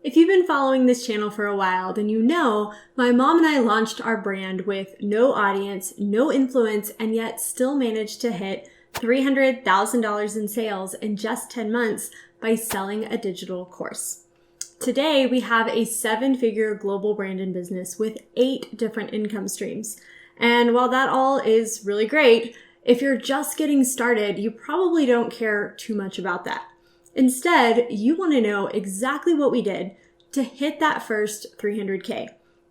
If you've been following this channel for a while, then you know my mom and I launched our brand with no audience, no influence, and yet still managed to hit $300,000 in sales in just 10 months by selling a digital course. Today, we have a 7-figure global brand and business with 8 different income streams. And while that all is really great, if you're just getting started, you probably don't care too much about that. Instead, you want to know exactly what we did to hit that first 300K.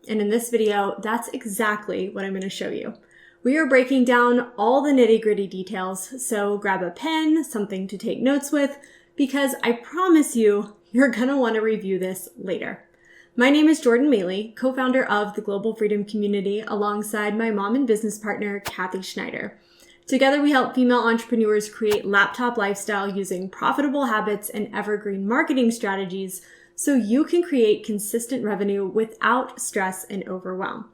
And in this video, that's exactly what I'm going to show you. We are breaking down all the nitty-gritty details, so grab a pen, something to take notes with, because I promise you, you're going to want to review this later. My name is Jordan Maylea, co-founder of the Global Freedom Community, alongside my mom and business partner, Kathy Schneider. Together, we help female entrepreneurs create laptop lifestyle using profitable habits and evergreen marketing strategies so you can create consistent revenue without stress and overwhelm.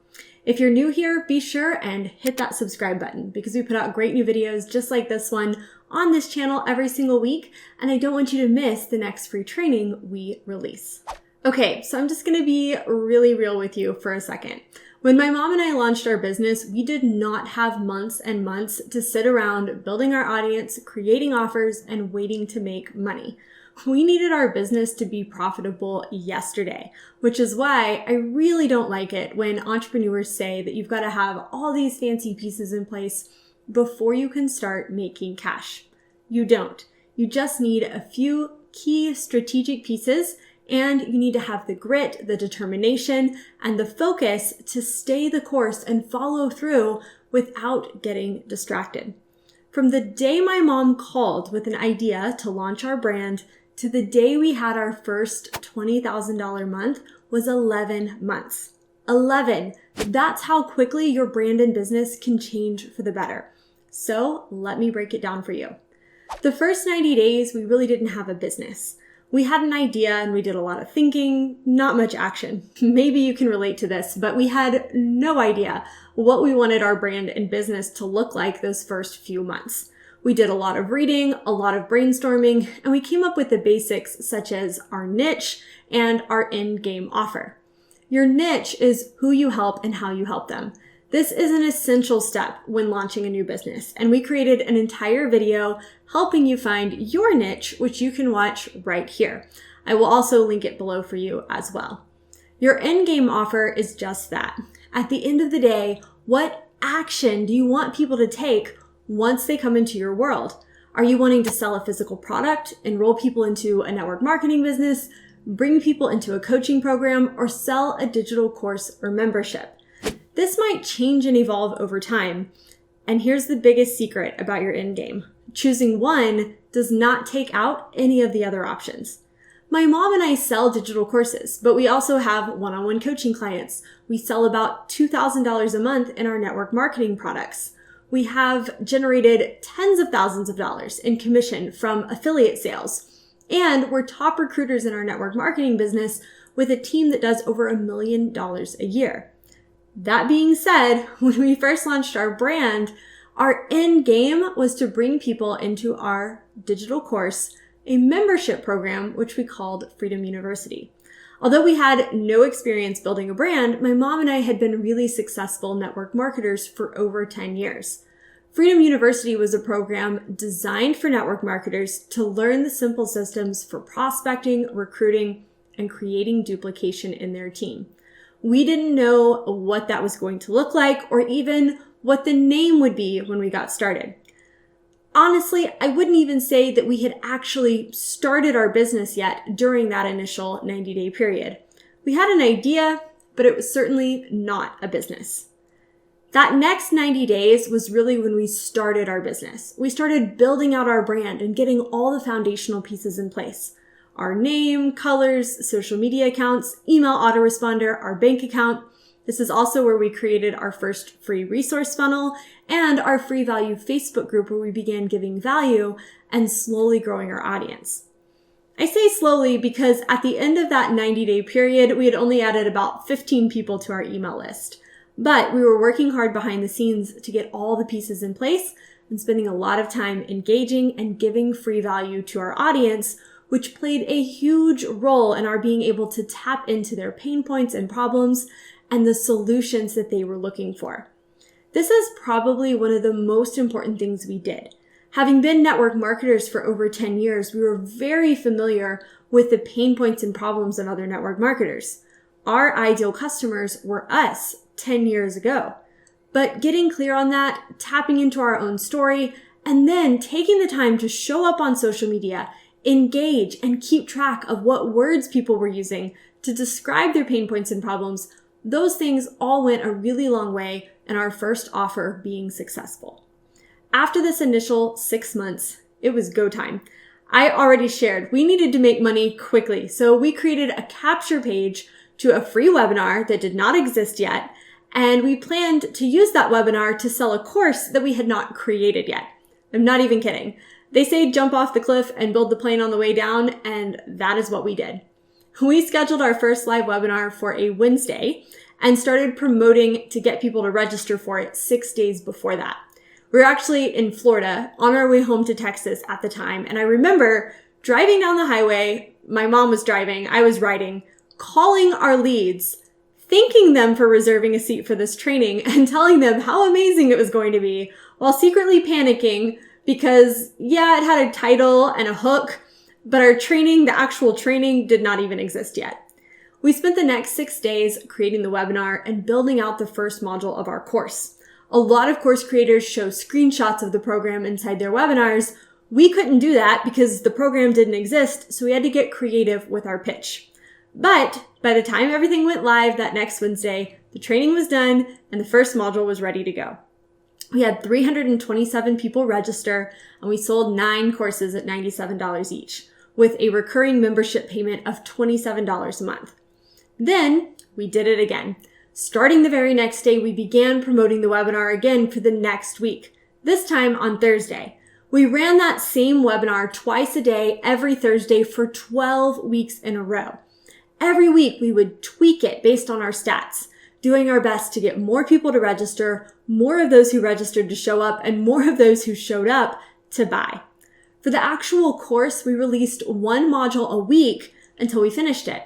If you're new here, be sure and hit that subscribe button because we put out great new videos just like this one on this channel every single week, and I don't want you to miss the next free training we release. Okay, so I'm just gonna be really real with you for a second. When my mom and I launched our business, we did not have months and months to sit around building our audience, creating offers, and waiting to make money. We needed our business to be profitable yesterday, which is why I really don't like it when entrepreneurs say that you've got to have all these fancy pieces in place before you can start making cash. You don't. You just need a few key strategic pieces, and you need to have the grit, the determination, and the focus to stay the course and follow through without getting distracted. From the day my mom called with an idea to launch our brand to the day we had our first $20,000 month was 11 months. 11. That's how quickly your brand and business can change for the better. So let me break it down for you. The first 90 days, we really didn't have a business. We had an idea and we did a lot of thinking, not much action. Maybe you can relate to this, but we had no idea what we wanted our brand and business to look like those first few months. We did a lot of reading, a lot of brainstorming, and we came up with the basics such as our niche and our end-game offer. Your niche is who you help and how you help them. This is an essential step when launching a new business, and we created an entire video helping you find your niche, which you can watch right here. I will also link it below for you as well. Your end-game offer is just that. At the end of the day, what action do you want people to take once they come into your world? Are you wanting to sell a physical product, enroll people into a network marketing business, bring people into a coaching program, or sell a digital course or membership? This might change and evolve over time. And here's the biggest secret about your end game. Choosing one does not take out any of the other options. My mom and I sell digital courses, but we also have one-on-one coaching clients. We sell about $2,000 a month in our network marketing products. We have generated tens of thousands of dollars in commission from affiliate sales. And we're top recruiters in our network marketing business with a team that does over $1 million a year. That being said, when we first launched our brand, our end game was to bring people into our digital course, a membership program, which we called Freedom University. Although we had no experience building a brand, my mom and I had been really successful network marketers for over 10 years. Freedom University was a program designed for network marketers to learn the simple systems for prospecting, recruiting, and creating duplication in their team. We didn't know what that was going to look like or even what the name would be when we got started. Honestly, I wouldn't even say that we had actually started our business yet during that initial 90-day period. We had an idea, but it was certainly not a business. That next 90 days was really when we started our business. We started building out our brand and getting all the foundational pieces in place. Our name, colors, social media accounts, email autoresponder, our bank account. This is also where we created our first free resource funnel and our free value Facebook group where we began giving value and slowly growing our audience. I say slowly because at the end of that 90-day period, we had only added about 15 people to our email list. But we were working hard behind the scenes to get all the pieces in place and spending a lot of time engaging and giving free value to our audience, which played a huge role in our being able to tap into their pain points and problems and the solutions that they were looking for. This is probably one of the most important things we did. Having been network marketers for over 10 years, we were very familiar with the pain points and problems of other network marketers. Our ideal customers were us 10 years ago. But getting clear on that, tapping into our own story, and then taking the time to show up on social media, engage, and keep track of what words people were using to describe their pain points and problems, those things all went a really long way in our first offer being successful. After this initial 6 months, it was go time. I already shared we needed to make money quickly, so we created a capture page to a free webinar that did not exist yet, and we planned to use that webinar to sell a course that we had not created yet. I'm not even kidding. They say jump off the cliff and build the plane on the way down, and that is what we did. We scheduled our first live webinar for a Wednesday and started promoting to get people to register for it 6 days before that. We were actually in Florida on our way home to Texas at the time, and I remember driving down the highway. My mom was driving, I was riding, calling our leads, thanking them for reserving a seat for this training and telling them how amazing it was going to be, while secretly panicking because, yeah, it had a title and a hook, but our training, the actual training, did not even exist yet. We spent the next 6 days creating the webinar and building out the first module of our course. A lot of course creators show screenshots of the program inside their webinars. We couldn't do that because the program didn't exist, so we had to get creative with our pitch. But by the time everything went live that next Wednesday, the training was done and the first module was ready to go. We had 327 people register and we sold 9 courses at $97 each, with a recurring membership payment of $27 a month. Then we did it again. Starting the very next day, we began promoting the webinar again for the next week, this time on Thursday. We ran that same webinar twice a day, every Thursday for 12 weeks in a row. Every week we would tweak it based on our stats, doing our best to get more people to register, more of those who registered to show up, and more of those who showed up to buy. For the actual course, we released 1 module a week until we finished it.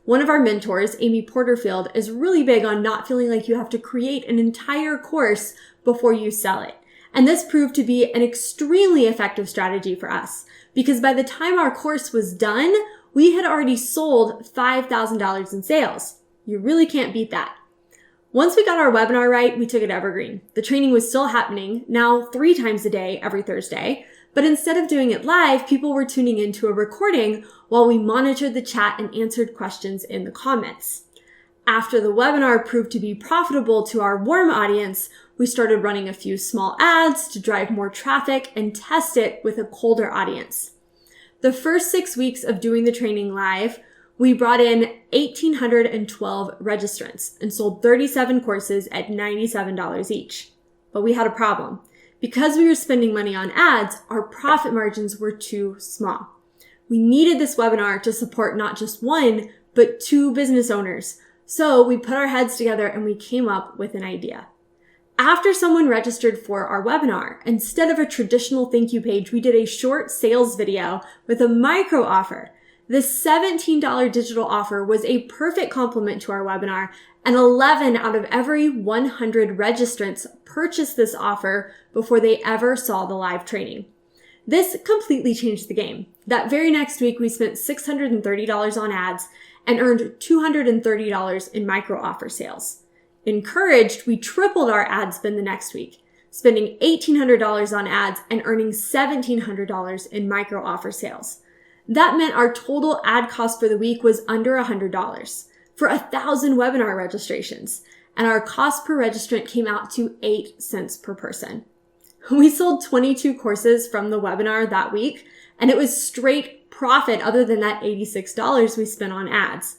One of our mentors, Amy Porterfield, is really big on not feeling like you have to create an entire course before you sell it. And this proved to be an extremely effective strategy for us because by the time our course was done, we had already sold $5,000 in sales. You really can't beat that. Once we got our webinar right, we took it evergreen. The training was still happening, now 3 times a day, every Thursday. But instead of doing it live, people were tuning into a recording while we monitored the chat and answered questions in the comments. After the webinar proved to be profitable to our warm audience, we started running a few small ads to drive more traffic and test it with a colder audience. The first 6 weeks of doing the training live, we brought in 1,812 registrants and sold 37 courses at $97 each. But we had a problem. Because we were spending money on ads, our profit margins were too small. We needed this webinar to support not just 1, but 2 business owners. So we put our heads together and we came up with an idea. After someone registered for our webinar, instead of a traditional thank you page, we did a short sales video with a micro offer. This $17 digital offer was a perfect complement to our webinar, and 11 out of every 100 registrants purchased this offer before they ever saw the live training. This completely changed the game. That very next week, we spent $630 on ads and earned $230 in micro offer sales. Encouraged, we tripled our ad spend the next week, spending $1,800 on ads and earning $1,700 in micro offer sales. That meant our total ad cost for the week was under $100 for 1,000 webinar registrations, and our cost per registrant came out to 8 cents per person. We sold 22 courses from the webinar that week, and it was straight profit other than that $86 we spent on ads.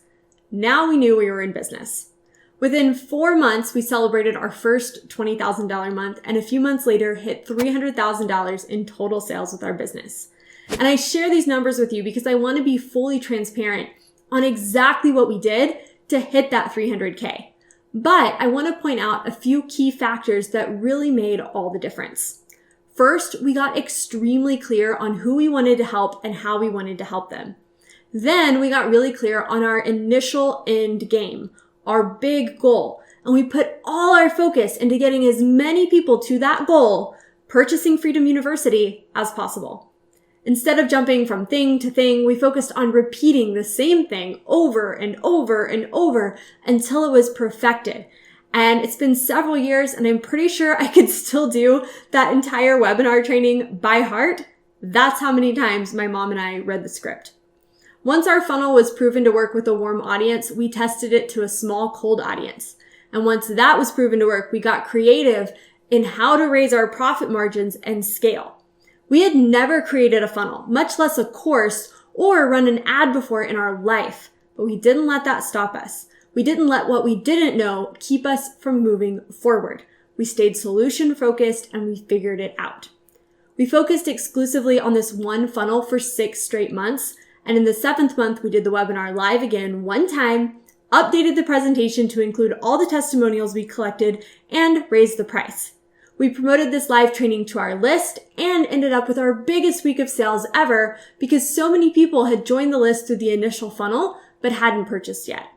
Now we knew we were in business. Within 4 months, we celebrated our first $20,000 month, and a few months later hit $300,000 in total sales with our business. And I share these numbers with you because I want to be fully transparent on exactly what we did to hit that 300K. But I want to point out a few key factors that really made all the difference. First, we got extremely clear on who we wanted to help and how we wanted to help them. Then we got really clear on our initial end game, our big goal, and we put all our focus into getting as many people to that goal, purchasing Freedom University, as possible. Instead of jumping from thing to thing, we focused on repeating the same thing over and over and over until it was perfected. And it's been several years, and I'm pretty sure I could still do that entire webinar training by heart. That's how many times my mom and I read the script. Once our funnel was proven to work with a warm audience, we tested it to a small cold audience. And once that was proven to work, we got creative in how to raise our profit margins and scale. We had never created a funnel, much less a course or run an ad before in our life, but we didn't let that stop us. We didn't let what we didn't know keep us from moving forward. We stayed solution focused and we figured it out. We focused exclusively on this one funnel for 6 straight months. And in the 7th month, we did the webinar live again one time, updated the presentation to include all the testimonials we collected, and raised the price. We promoted this live training to our list and ended up with our biggest week of sales ever because so many people had joined the list through the initial funnel but hadn't purchased yet.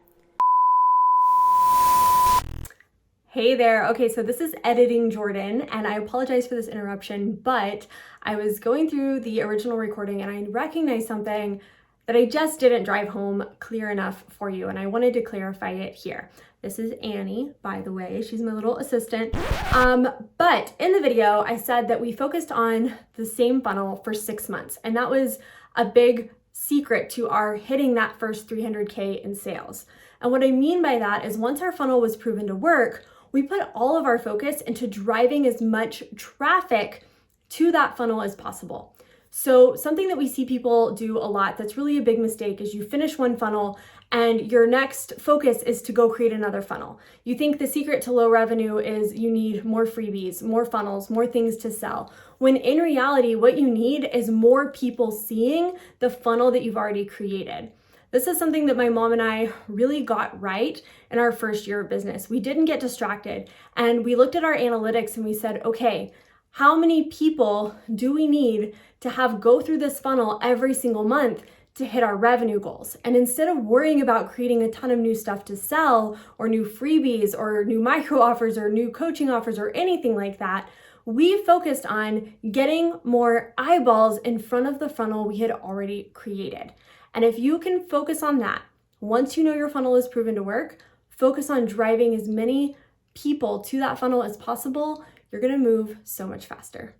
Hey there. Okay, so this is Editing Jordan, and I apologize for this interruption, but I was going through the original recording and I recognized something that I just didn't drive home clear enough for you, and I wanted to clarify it here. This is Annie, by the way. She's my little assistant. But in the video, I said that we focused on the same funnel for 6 months, and that was a big secret to our hitting that first 300K in sales. And what I mean by that is once our funnel was proven to work, we put all of our focus into driving as much traffic to that funnel as possible. So something that we see people do a lot that's really a big mistake is you finish one funnel and your next focus is to go create another funnel. You think the secret to low revenue is you need more freebies, more funnels, more things to sell. When in reality, what you need is more people seeing the funnel that you've already created. This is something that my mom and I really got right in our first year of business. We didn't get distracted, and we looked at our analytics and we said, okay, how many people do we need to have go through this funnel every single month to hit our revenue goals? And instead of worrying about creating a ton of new stuff to sell or new freebies or new micro offers or new coaching offers or anything like that, we focused on getting more eyeballs in front of the funnel we had already created. And if you can focus on that, once you know your funnel is proven to work, focus on driving as many people to that funnel as possible. You're gonna move so much faster.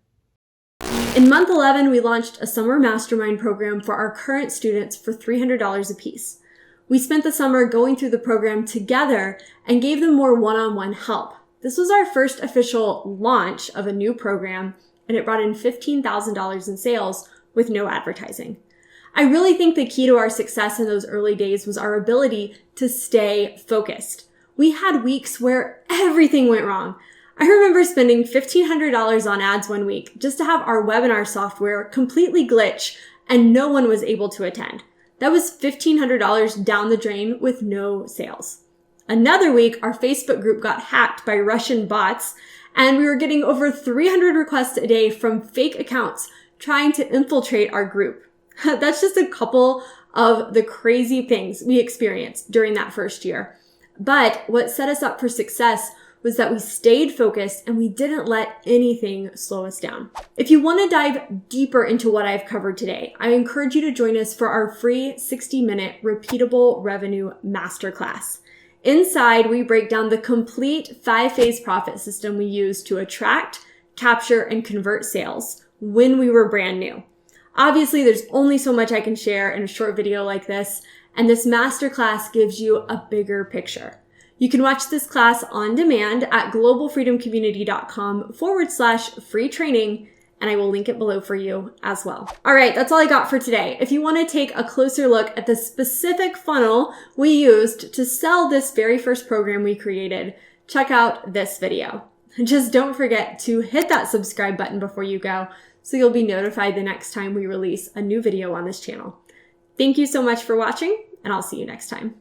In month 11, we launched a summer mastermind program for our current students for $300 a piece. We spent the summer going through the program together and gave them more one-on-one help. This was our first official launch of a new program, and it brought in $15,000 in sales with no advertising. I really think the key to our success in those early days was our ability to stay focused. We had weeks where everything went wrong. I remember spending $1,500 on ads one week just to have our webinar software completely glitch and no one was able to attend. That was $1,500 down the drain with no sales. Another week, our Facebook group got hacked by Russian bots and we were getting over 300 requests a day from fake accounts trying to infiltrate our group. That's just a couple of the crazy things we experienced during that first year. But what set us up for success was that we stayed focused and we didn't let anything slow us down. If you want to dive deeper into what I've covered today, I encourage you to join us for our free 60-minute repeatable revenue masterclass. Inside, we break down the complete 5-phase profit system we use to attract, capture, and convert sales when we were brand new. Obviously, there's only so much I can share in a short video like this, and this masterclass gives you a bigger picture. You can watch this class on demand at globalfreedomcommunity.com/free training, and I will link it below for you as well. All right, that's all I got for today. If you want to take a closer look at the specific funnel we used to sell this very first program we created, check out this video. Just don't forget to hit that subscribe button before you go so you'll be notified the next time we release a new video on this channel. Thank you so much for watching, and I'll see you next time.